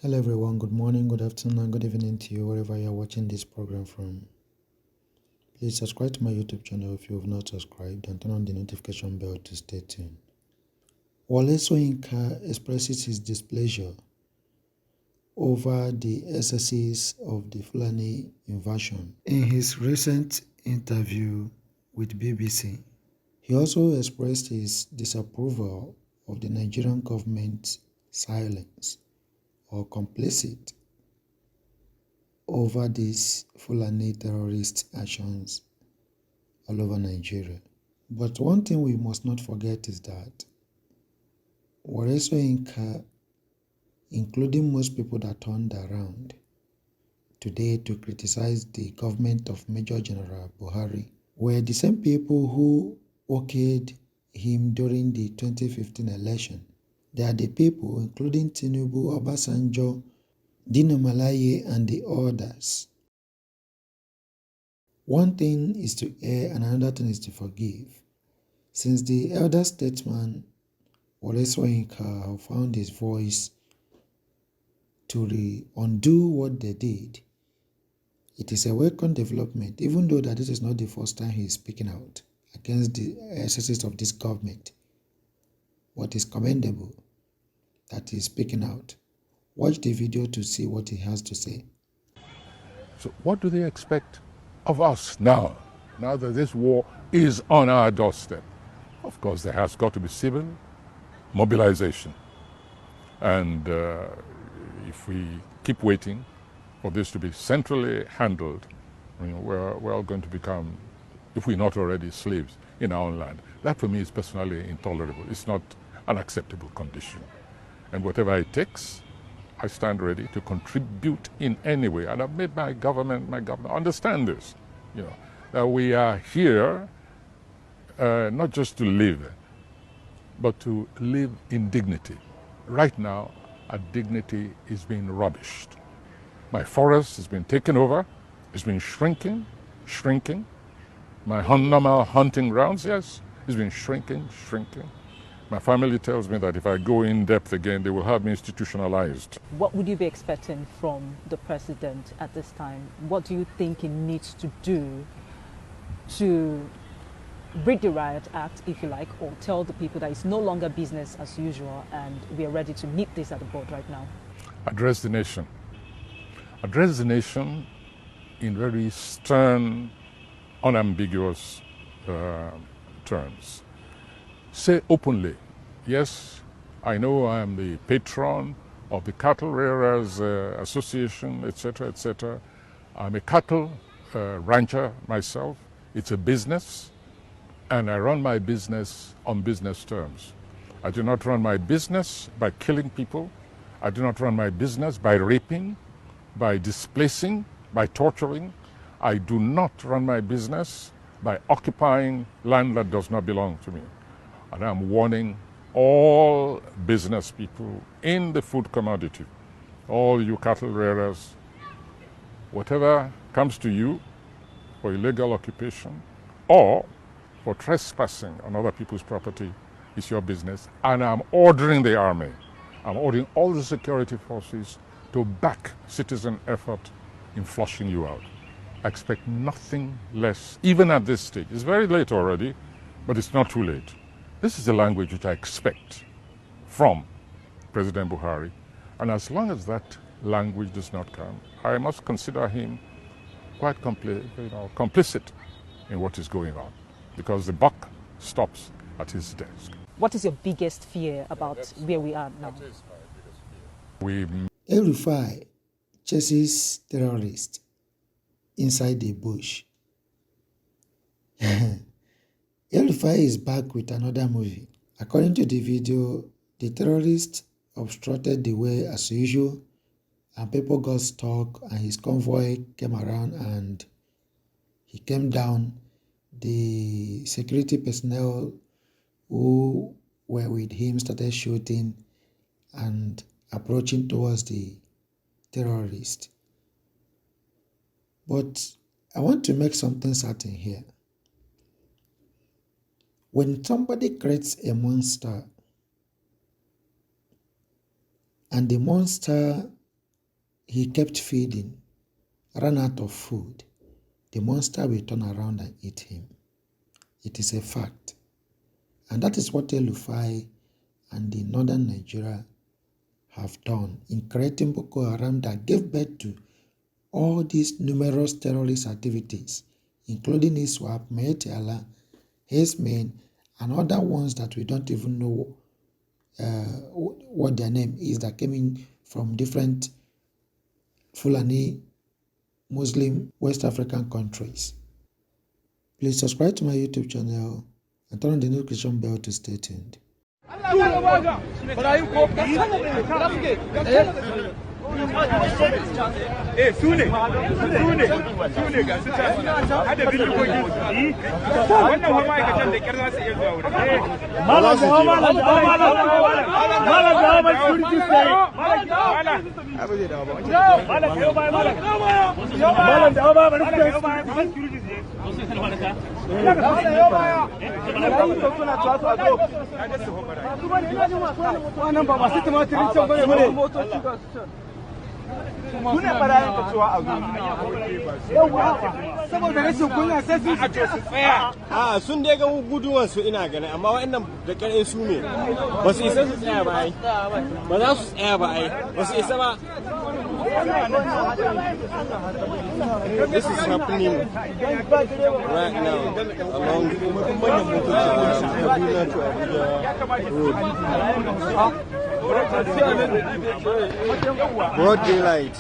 Hello everyone, good morning, good afternoon, and good evening to you wherever you're watching this program from. Please subscribe to my YouTube channel if you have not subscribed and turn on the notification bell to stay tuned. Soyinka expresses his displeasure over the excesses of the Fulani invasion in his recent interview with BBC. He also expressed his disapproval of the Nigerian government's silence or complicit over these Fulani terrorist actions all over Nigeria. But one thing we must not forget is that Soyinka, including most people that turned around today to criticize the government of Major General Buhari, were the same people who okayed him during the 2015 election. They are the people, including Tinubu, Obasanjo, Dino Malaye, and the others. One thing is to err and another thing is to forgive. Since the elder statesman Soyinka have found his voice to undo what they did, it is a welcome development, even though that this is not the first time he is speaking out against the excesses of this government. What is commendable that he is speaking out. Watch the video to see what he has to say. So what do they expect of us now that this war is on our doorstep? Of course, there has got to be civil mobilization. And if we keep waiting for this to be centrally handled, we're all going to become, if we're not already, slaves in our own land. That for me is personally intolerable. It's not an acceptable condition. And whatever it takes, I stand ready to contribute in any way. And I've made my government understand this, that we are here not just to live, but to live in dignity. Right now, our dignity is being rubbished. My forest has been taken over. It's been shrinking. My normal hunting grounds, yes, it's been shrinking. My family tells me that if I go in depth again, they will have me institutionalized. What would you be expecting from the president at this time? What do you think he needs to do to break the riot act, if you like, or tell the people that it's no longer business as usual and we are ready to nip this at the bud right now? Address the nation. Address the nation in very stern, unambiguous terms. Say openly, yes, I know I am the patron of the Cattle Rearers Association, etc., etc. I'm a cattle rancher myself. It's a business, and I run my business on business terms. I do not run my business by killing people. I do not run my business by raping, by displacing, by torturing. I do not run my business by occupying land that does not belong to me. And I'm warning all business people in the food commodity, all you cattle rearers, whatever comes to you for illegal occupation or for trespassing on other people's property is your business. And I'm ordering the army, I'm ordering all the security forces to back citizen effort in flushing you out. I expect nothing less, even at this stage. It's very late already, but it's not too late. This is the language which I expect from President Buhari. And as long as that language does not come, I must consider him quite complicit in what is going on, because the buck stops at his desk. What is your biggest fear about where we are now? El-Rufai chases terrorists inside the bush. El-Rufai is back with another movie. According to the video, the terrorists obstructed the way as usual, and people got stuck, and his convoy came around and he came down. The security personnel who were with him started shooting and approaching towards the terrorist. But I want to make something certain here. When somebody creates a monster and the monster he kept feeding, ran out of food, the monster will turn around and eat him. It is a fact. And that is what El-Rufai and the northern Nigeria have done in creating Boko Haram that gave birth to all these numerous terrorist activities, including ISWAP, Meetiala, Herdsmen, and other ones that we don't even know what their name is, that came in from different Fulani, Muslim, West African countries. Please subscribe to my YouTube channel and turn on the notification bell to stay tuned. Kuna barayin ka cewa a saboda rashin kunya sai su tsaya. A sun dai ga guduwan su ina ganin, amma waɗannan da ƙarfin su ne ba su isa su tsaya ba ai, ba za su tsaya ba ai, ba su isa ba. This is happening right now along Kaduna to Abuja road. Broad daylight.